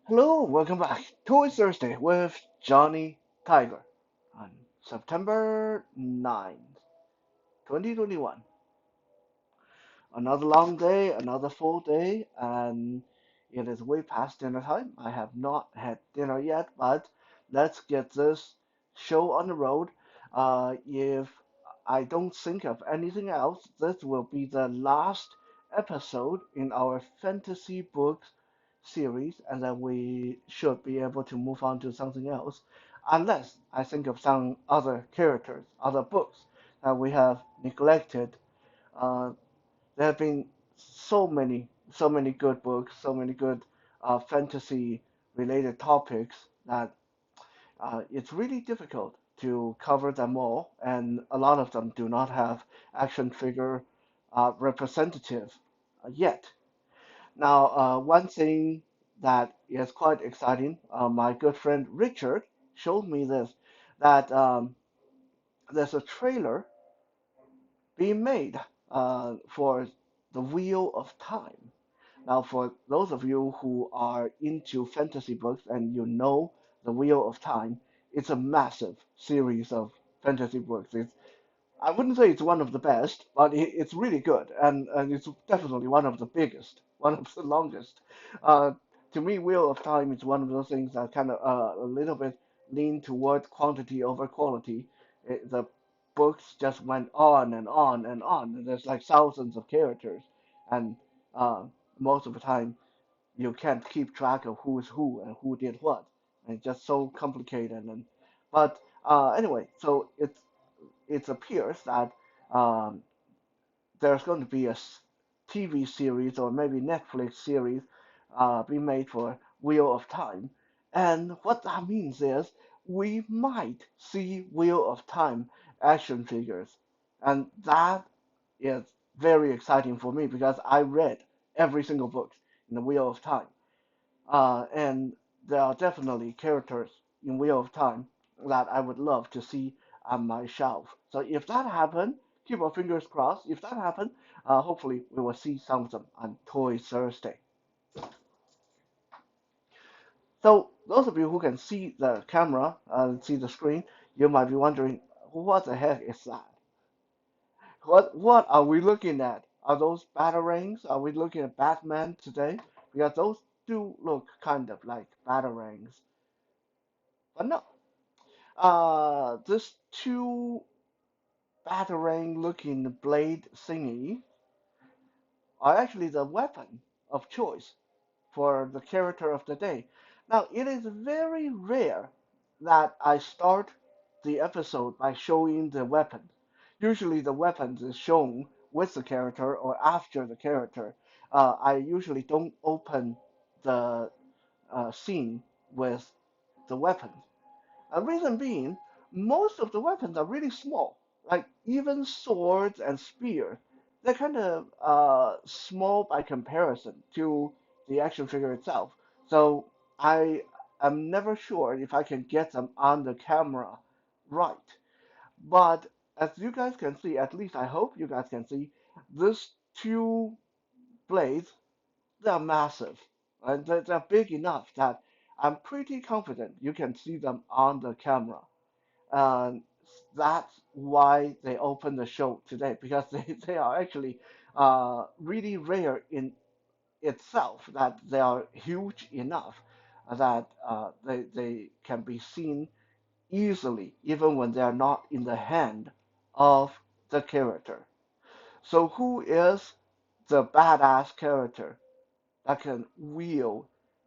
Hello, welcome back to It's Thursday with Johnny Tiger on September 9th, 2021. Another long day, another full day, and it is way past dinner time. I have not had dinner yet, but let's get this show on the road. If I don't think of anything else, this will be the last episode in our fantasy books series, and then we should be able to move on to something else, unless I think of some other characters, other books that we have neglected. Uh, there have been so many good books, so many good fantasy related topics that it's really difficult to cover them all, and a lot of them do not have action figure representative yet. Now, one thing that is quite exciting, my good friend Richard showed me this, that there's a trailer being made for the Wheel of Time. Now, for those of you who are into fantasy books and you know the Wheel of Time, it's a massive series of fantasy books. I wouldn't say it's one of the best, but it's really good, and it's definitely one of the biggest, one of the longest. Uh, to me, Wheel of Time is one of those things that kind of a little bit lean toward quantity over quality. The books just went on and on and on. And there's like thousands of characters, and uh, most of the time you can't keep track of who is who and who did what. And it's just so complicated. But anyway, so it appears that um, there's going to be a TV series or maybe Netflix series being made for Wheel of Time. And what that means is we might see Wheel of Time action figures. And that is very exciting for me because I read every single book in the Wheel of Time. And there are definitely characters in Wheel of Time that I would love to see on my shelf. So if that happens, keep our fingers crossed. If that happens, hopefully we will see some of them on Toy Thursday. So those of you who can see the camera and see the screen, you might be wondering, what the heck is that? What are we looking at? Are those batarangs? Are we looking at Batman today? Because those do look kind of like batarangs. But no, this two batarang looking blade thingy are actually the weapon of choice for the character of the day. Now, it is very rare that I start the episode by showing the weapon. Usually, the weapon is shown with the character or after the character. I usually don't open the scene with the weapon. A reason being, most of the weapons are really small. Like even swords and spears, they're kind of small by comparison to the action figure itself. So I am never sure if I can get them on the camera right. But as you guys can see, at least I hope you guys can see, these two blades, they're massive. And they're big enough that I'm pretty confident you can see them on the camera. And that's why they opened the show today because they are actually really rare in itself, that they are huge enough that they can be seen easily even when they are not in the hand of the character. So who is the badass character that can wield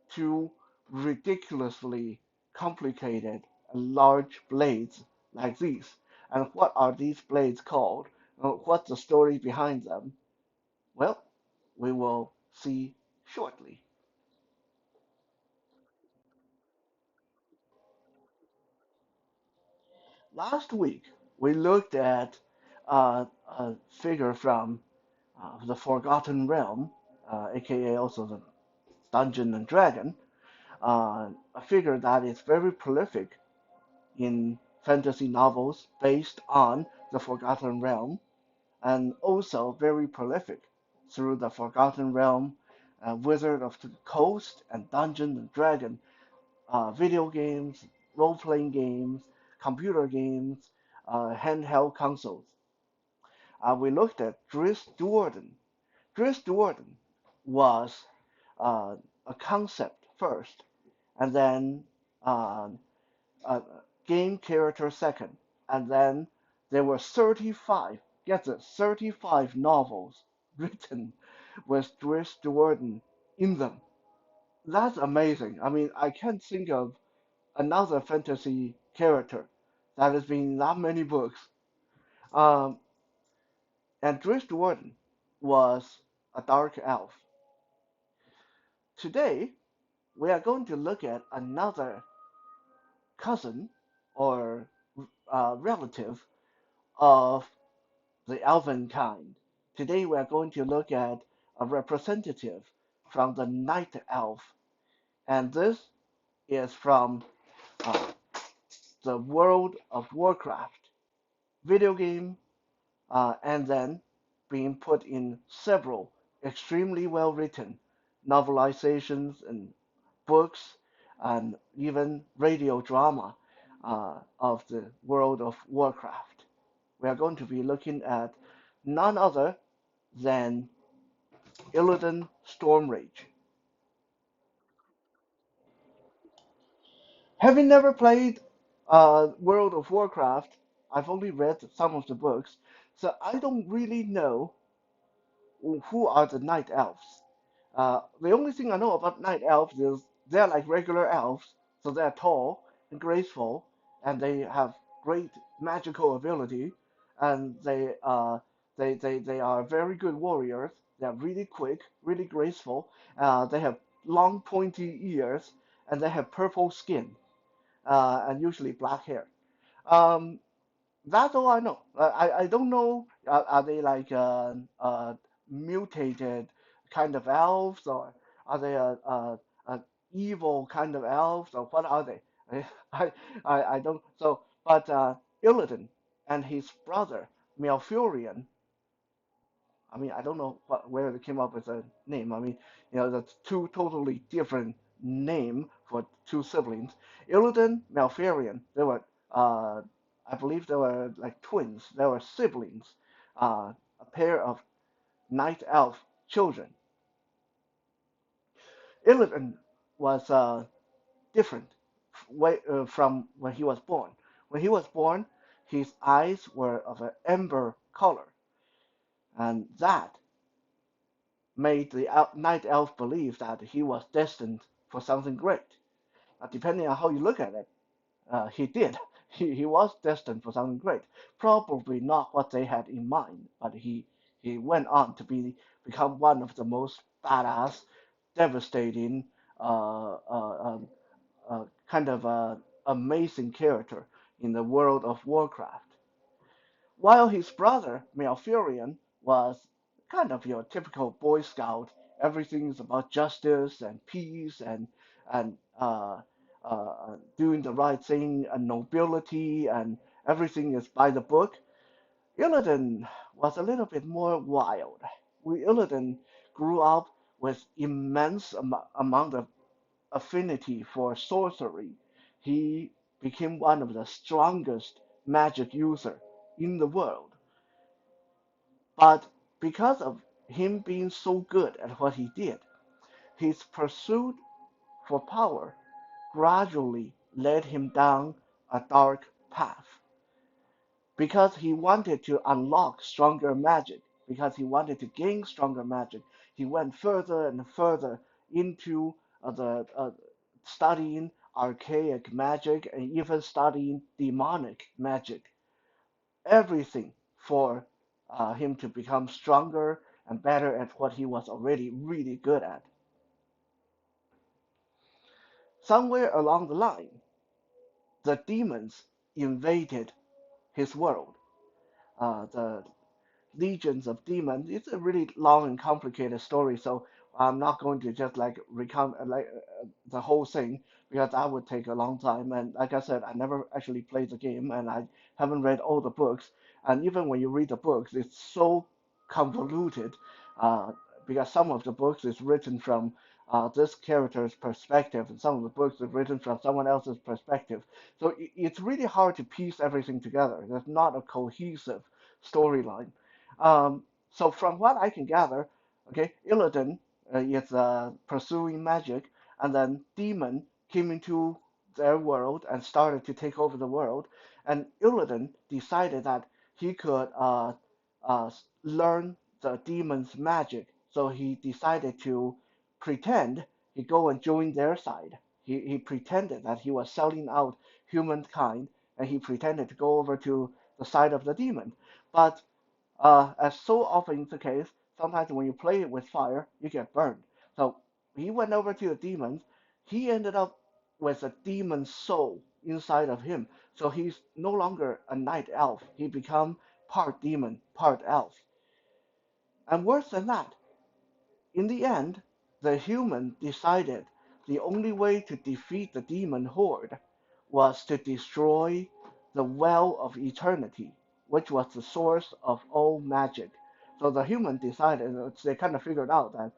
two ridiculously complicated and large blades like these? And what are these blades called? What's the story behind them? Well, we will see shortly. Last week, we looked at a figure from the Forgotten Realm, aka also the Dungeon and Dragon, a figure that is very prolific in fantasy novels based on the Forgotten Realm, and also very prolific through the Forgotten Realm Wizard of the Coast and Dungeons and Dragons, video games, role-playing games, computer games, handheld consoles. We looked at Drizzt Do'Urden. Drizzt Do'Urden was uh, a concept first, and then uh, a game character second, and then there were 35, get this, 35 novels written with Drizzt Do'Urden in them. That's amazing. I mean, I can't think of another fantasy character that has been in that many books. Um, and Drizzt Do'Urden was a dark elf. Today, we are going to look at another cousin or relative of the elven kind. Today, we are going to look at a representative from the night elf, and this is from uh, the world of Warcraft video game, and then being put in several extremely well written novelizations and books and even radio drama of the world of Warcraft. We are going to be looking at none other than Illidan Stormrage. Having never played World of Warcraft, I've only read some of the books, so I don't really know who are the night elves. The only thing I know about night elves is they're like regular elves, so they're tall and graceful, and they have great magical ability, and they are very good warriors. They're really quick, really graceful. They have long pointy ears, and they have purple skin, and usually black hair. Um, that's all I know. I don't know. Are they like mutated kind of elves, or are they a evil kind of elves, or what are they? I I don't. So, but Illidan and his brother Malfurion, I mean, I don't know where they came up with a name. I mean, that's two totally different name for two siblings. Illidan, Malfurion, they were, I believe they were like twins. They were siblings, a pair of night elf children. Illidan was different from when he was born. When he was born, his eyes were of an amber color, and that made the night elf believe that he was destined for something great. Depending on how you look at it, he did. He was destined for something great. Probably not what they had in mind, but he went on to become one of the most badass, devastating, kind of amazing character in the world of Warcraft. While his brother, Malfurion, was kind of your typical Boy Scout. Everything is about justice and peace and doing the right thing and nobility and everything is by the book. Illidan was a little bit more wild. Illidan grew up with immense amount of affinity for sorcery. He became one of the strongest magic user in the world. But because of him being so good at what he did, his pursuit for power gradually led him down a dark path. Because he wanted to unlock stronger magic, because he wanted to gain stronger magic, he went further and further into the studying archaic magic and even studying demonic magic. Everything for him to become stronger and better at what he was already really good at. Somewhere along the line, the demons invaded his world. The legions of demons. It's a really long and complicated story, so I'm not going to just like recount the whole thing because that would take a long time. And like I said, I never actually played the game, and I haven't read all the books. And even when you read the books, it's so convoluted. Uh, because some of the books is written from this character's perspective, and some of the books are written from someone else's perspective. So it's really hard to piece everything together. There's not a cohesive storyline. So from what I can gather, okay, Illidan is pursuing magic, and then demon came into their world and started to take over the world. And Illidan decided that he could learn the demon's magic. So he decided to pretend he go and join their side. He pretended that he was selling out humankind, and he pretended to go over to the side of the demon. But as so often is the case, sometimes when you play with fire, you get burned. So he went over to the demons. He ended up with a demon soul inside of him. So he's no longer a night elf. He become part demon, part elf. And worse than that, in the end, the human decided the only way to defeat the demon horde was to destroy the Well of Eternity, which was the source of all magic. So the human decided, they kind of figured out that,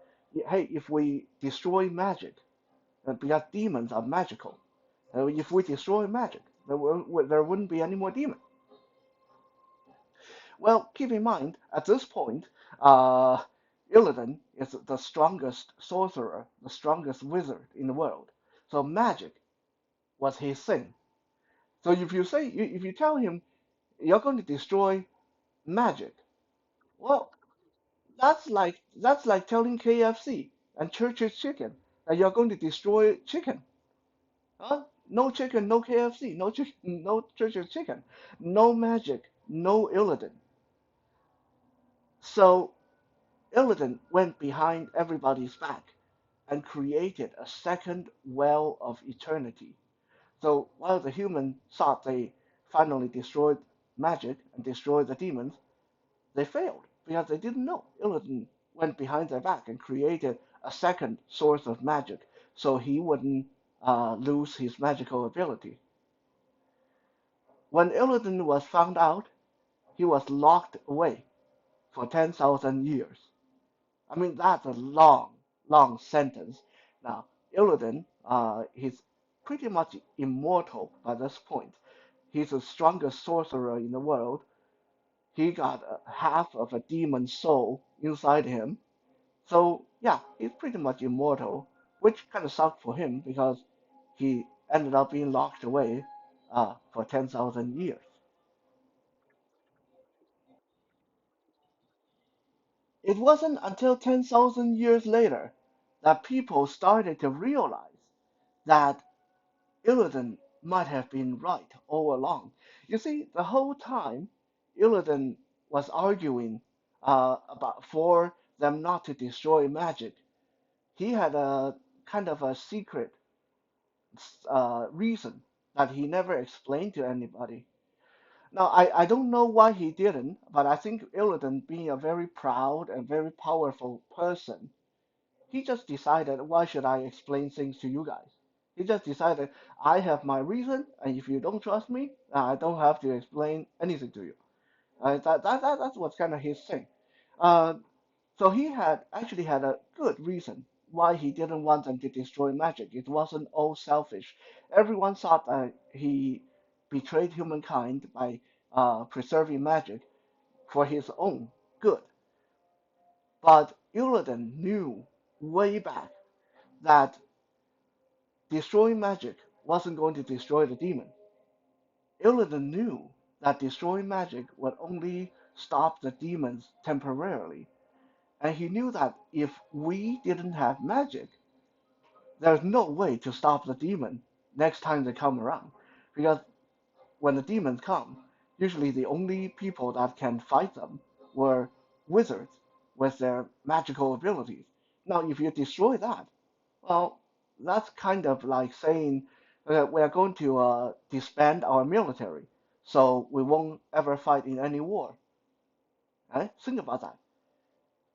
hey, if we destroy magic, because demons are magical, if we destroy magic, there wouldn't be any more demons. Well, keep in mind, at this point, Illidan is the strongest sorcerer, the strongest wizard in the world. So magic was his thing. So if you tell him you're going to destroy magic, well, that's like telling KFC and Church's Chicken that you're going to destroy chicken. Huh? No chicken, no KFC, no chicken, no Church's Chicken, no magic, no Illidan. So Illidan went behind everybody's back and created a second well of eternity. So while the humans thought they finally destroyed magic and destroyed the demons, they failed because they didn't know. Illidan went behind their back and created a second source of magic so he wouldn't lose his magical ability. When Illidan was found out, he was locked away for 10,000 years. I mean, that's a long, long sentence. Now, Illidan, he's pretty much immortal by this point. He's the strongest sorcerer in the world. He got half of a demon soul inside him. So, yeah, he's pretty much immortal, which kind of sucked for him because he ended up being locked away for 10,000 years. It wasn't until 10,000 years later that people started to realize that Illidan might have been right all along. You see, the whole time Illidan was arguing about for them not to destroy magic, he had a kind of a secret reason that he never explained to anybody. Now, I don't know why he didn't, but I think Illidan, being a very proud and very powerful person, he just decided, why should I explain things to you guys? He just decided, I have my reason, and if you don't trust me, I don't have to explain anything to you. That's what's kind of his thing. Uh, so he had actually had a good reason why he didn't want them to destroy magic. It wasn't all selfish. Everyone thought that he betrayed humankind by preserving magic for his own good. But Illidan knew way back that destroying magic wasn't going to destroy the demon. Illidan knew that destroying magic would only stop the demons temporarily. And he knew that if we didn't have magic, there's no way to stop the demon next time they come around. Because when the demons come, usually the only people that can fight them were wizards with their magical abilities. Now, if you destroy that, well, that's kind of like saying we are going to disband our military, so we won't ever fight in any war. Right? Think about that.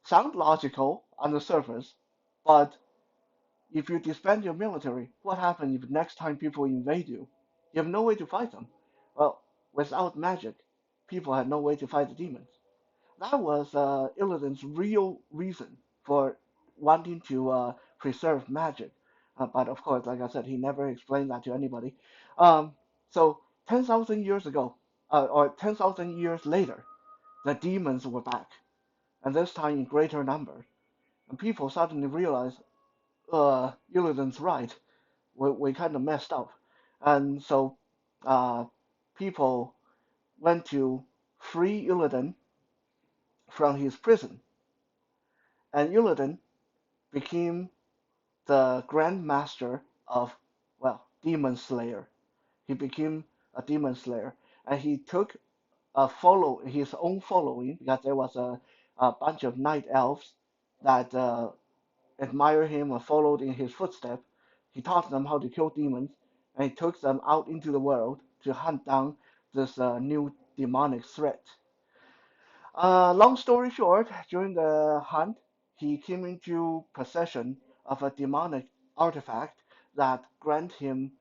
Sound logical on the surface, but if you disband your military, what happens if next time people invade you? You have no way to fight them. Well, without magic, people had no way to fight the demons. That was Illidan's real reason for wanting to preserve magic. But of course, like I said, he never explained that to anybody. Um, so 10,000 years ago, or 10,000 years later, the demons were back, and this time in greater number. And people suddenly realized, Illidan's right. We kind of messed up. And so uh, people went to free Illidan from his prison. And Illidan became the Grand Master of, well, Demon Slayer. He became a Demon Slayer. And he took his own following because there was a bunch of night elves that admired him and followed in his footsteps. He taught them how to kill demons, and he took them out into the world to hunt down this new demonic threat. Long story short, during the hunt, he came into possession of a demonic artifact that granted him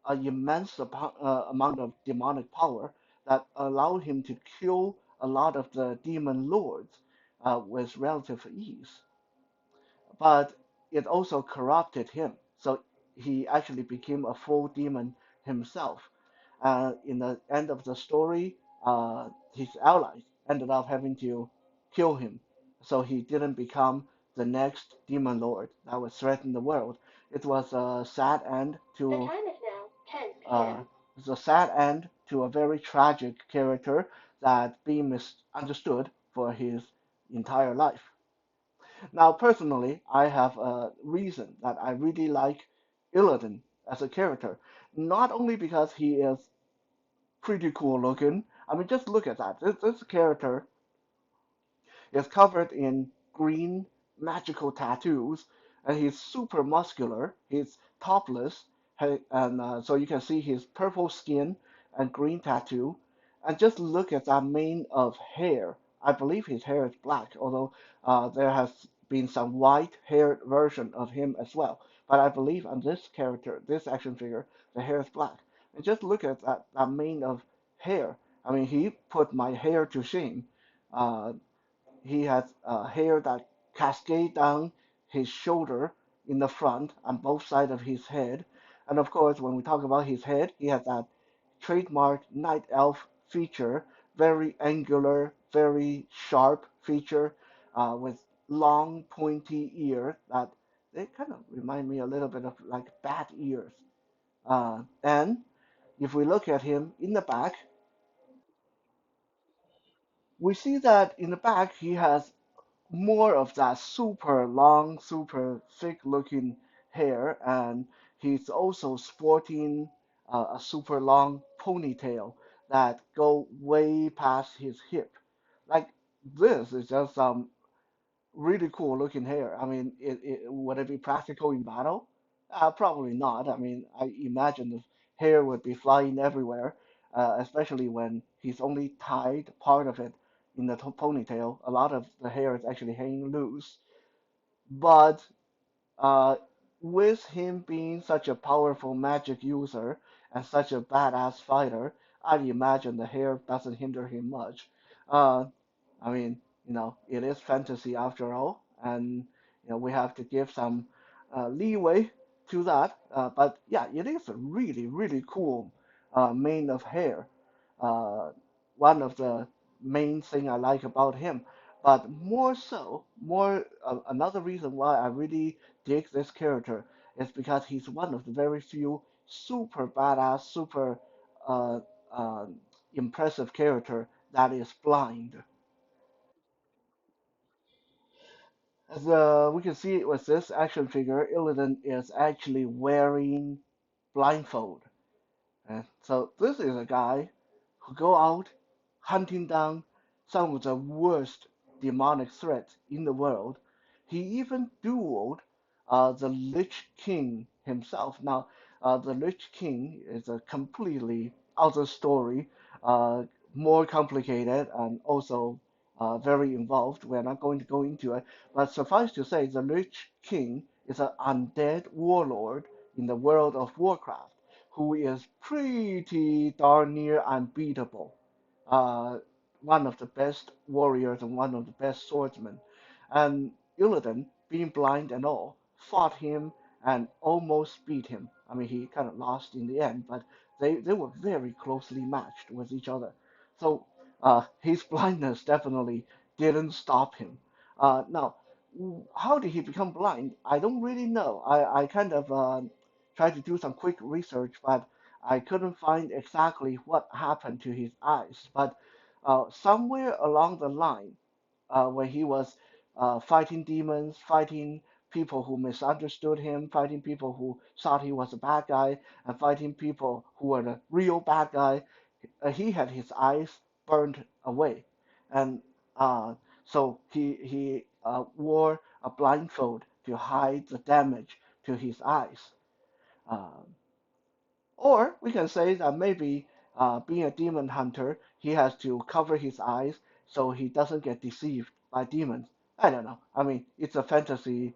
an immense amount of demonic power that allowed him to kill a lot of the demon lords with relative ease. But it also corrupted him. So he actually became a full demon himself. In the end of the story, his allies ended up having to kill him, so he didn't become the next demon lord that would threaten the world. It was a sad end to. The time is now 10 p.m. It's a sad end to a very tragic character that being misunderstood for his entire life. Now, personally, I have a reason that I really like Illidan as a character. Not only because he is pretty cool looking. I mean, just look at that. This character is covered in green magical tattoos, and he's super muscular. He's topless, and so you can see his purple skin and green tattoo. And just look at that mane of hair. I believe his hair is black, although there has been some white-haired version of him as well. But I believe on this character, this action figure, the hair is black. And just look at that mane of hair. I mean, he put my hair to shame. Uh, he has hair that cascade down his shoulder in the front on both sides of his head. And of course, when we talk about his head, he has that trademark night elf feature, very angular, very sharp feature, with long pointy ears that they kind of remind me a little bit of like bat ears. And if we look at him in the back, we see that in the back he has more of that super long, super thick looking hair, and he's also sporting a super long ponytail that go way past his hip. Like this is just really cool looking hair. I mean, would it be practical in battle? Probably not. I mean, I imagine the hair would be flying everywhere, especially when he's only tied part of it in the ponytail. A lot of the hair is actually hanging loose. But uh, with him being such a powerful magic user and such a badass fighter, I imagine the hair doesn't hinder him much. Uh, I mean, it is fantasy after all, and we have to give some leeway to that. But yeah, it is a really, really cool mane of hair. Uh, One of the main thing I like about him. But more so, another reason why I really dig this character is because he's one of the very few super badass, super uh, uh, impressive character that is blind. As we can see with this action figure, Illidan is actually wearing blindfold. So this is a guy who go out hunting down some of the worst demonic threats in the world. He even dueled the Lich King himself. Now, the Lich King is a completely other story, uh, more complicated and also very involved. We're not going to go into it, but suffice to say, the Lich King is an undead warlord in the world of Warcraft who is pretty darn near unbeatable. Uh, One of the best warriors and one of the best swordsmen. And Illidan, being blind and all, fought him and almost beat him. I mean, he kind of lost in the end, but they were very closely matched with each other. So his blindness definitely didn't stop him. Now, how did he become blind? I don't really know. I kind of tried to do some quick research, but I couldn't find exactly what happened to his eyes. But somewhere along the line, when he was fighting demons, fighting people who misunderstood him, fighting people who thought he was a bad guy, and fighting people who were the real bad guy, he had his eyes burned away, and so he wore a blindfold to hide the damage to his eyes. Uh, or we can say that maybe being a demon hunter, he has to cover his eyes so he doesn't get deceived by demons. I don't know. I mean, it's a fantasy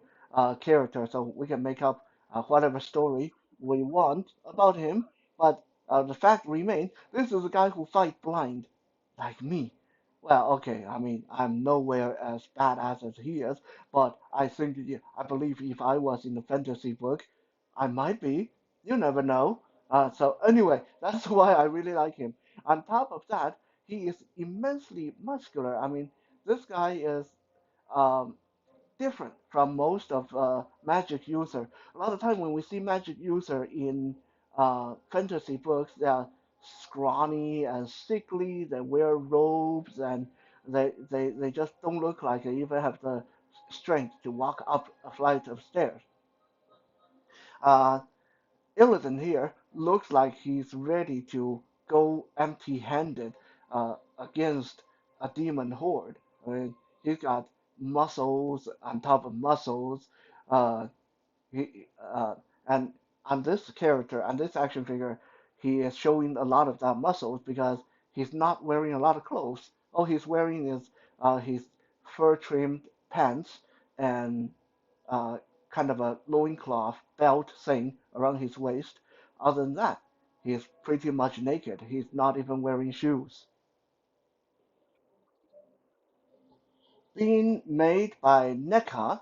character, so we can make up whatever story we want about him. But the fact remains, this is a guy who fight blind, like me. Well, okay. I mean, I'm nowhere as badass as he is, but I think, yeah, I believe if I was in a fantasy book, I might be. You never know. So anyway, that's why I really like him. On top of that, he is immensely muscular. I mean, this guy is um, different from most of magic user. A lot of time when we see magic user in fantasy books, they are scrawny and sickly. They wear robes and they just don't look like they even have the strength to walk up a flight of stairs. Uh, Illidan here looks like he's ready to go empty-handed against a demon horde. I mean, he's got muscles on top of muscles. Uh, he, and on this character, on this action figure, he is showing a lot of that muscles because he's not wearing a lot of clothes. All he's wearing is his fur-trimmed pants and uh, kind of a loincloth belt thing around his waist. Other than that, he's pretty much naked. He's not even wearing shoes. Being made by NECA,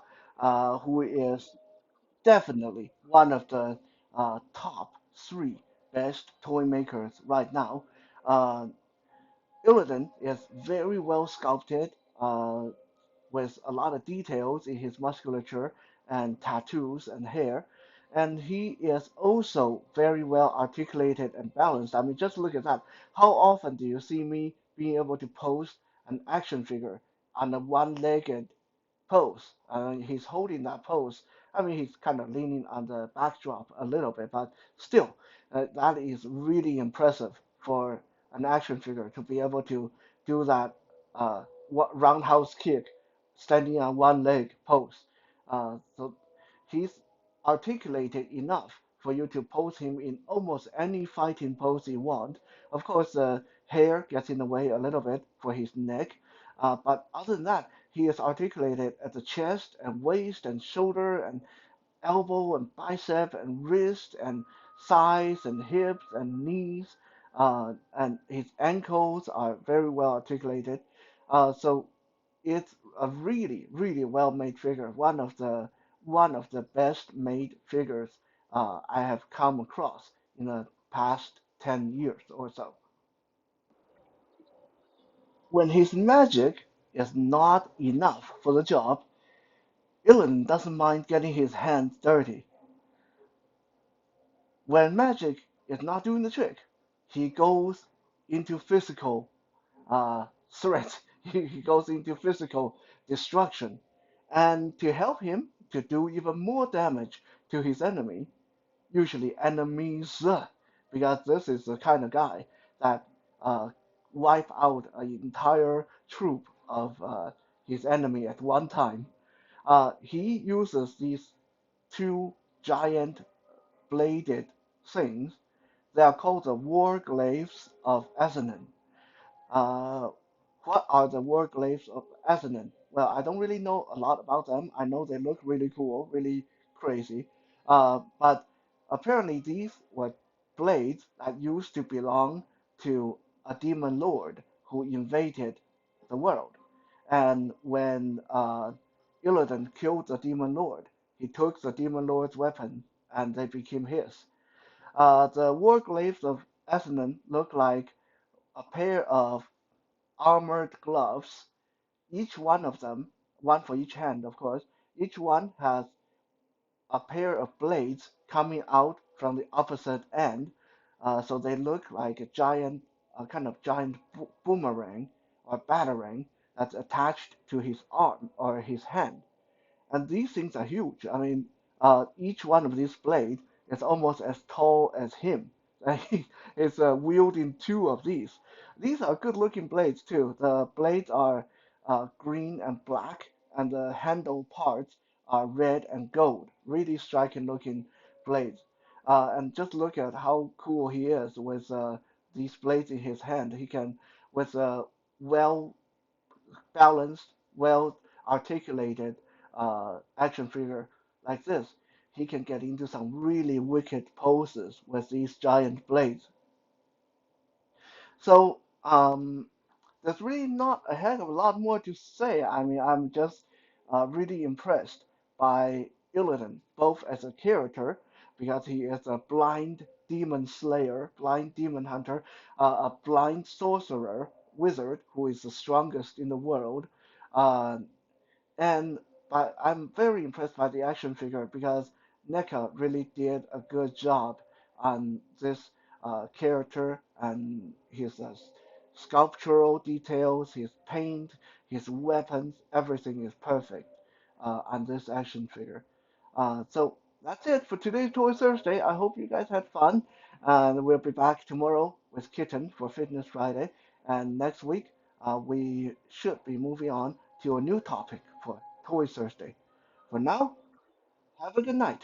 who is definitely one of the top three best toy makers right now. Uh, Illidan is very well sculpted, with a lot of details in his musculature and tattoos and hair. And he is also very well articulated and balanced. I mean, just look at that. How often do you see me being able to pose an action figure on a one-legged pose? He's holding that pose. I mean, he's kind of leaning on the backdrop a little bit, but still, that is really impressive for an action figure to be able to do that roundhouse kick standing on one leg pose. So he's articulated enough for you to pose him in almost any fighting pose you want. Of course, the hair gets in the way a little bit for his neck, but other than that, he is articulated at the chest and waist and shoulder and elbow and bicep and wrist and thighs and hips and knees. And his ankles are very well articulated. So it's a really, really well-made figure. One of the best made figures I have come across in the past 10 years or so. When his magic is not enough for the job, Ilan doesn't mind getting his hands dirty. When magic is not doing the trick, he goes into physical threat. He goes into physical destruction. And to help him to do even more damage to his enemy, usually enemies, because this is the kind of guy that uh, wipe out an entire troop of his enemy at one time. He uses these two giant bladed things. They are called the war glaives of Azanan. Uh, what are the war glaives of Azanan? Well, I don't really know a lot about them. I know they look really cool, really crazy. But apparently these were blades that used to belong to a demon lord who invaded the world. And when Illidan killed the Demon Lord. He took the Demon Lord's weapon, and they became his. The warglaives of Ethanon look like a pair of armored gloves. Each one of them, one for each hand, of course, each one has a pair of blades coming out from the opposite end, so they look like a giant, a kind of giant boomerang or batarang that's attached to his arm or his hand. And these things are huge. I mean, each one of these blades is almost as tall as him. And he is wielding two of these. These are good-looking blades too. The blades are green and black, and the handle parts are red and gold. Really striking-looking blades. And just look at how cool he is with these blades in his hand. He can, with a well balanced, well articulated action figure like this, he can get into some really wicked poses with these giant blades. So there's really not a heck of a lot more to say. I mean, I'm just really impressed by Illidan, both as a character, because he is a blind demon slayer, blind demon hunter, a blind sorcerer, wizard who is the strongest in the world, uh, and I'm very impressed by the action figure because NECA really did a good job on this character and his sculptural details, his paint, his weapons, everything is perfect on this action figure. So that's it for today's Toy Thursday. I hope you guys had fun. And we'll be back tomorrow with Kitten for Fitness Friday. And next week, we should be moving on to a new topic for Toy Thursday. For now, have a good night.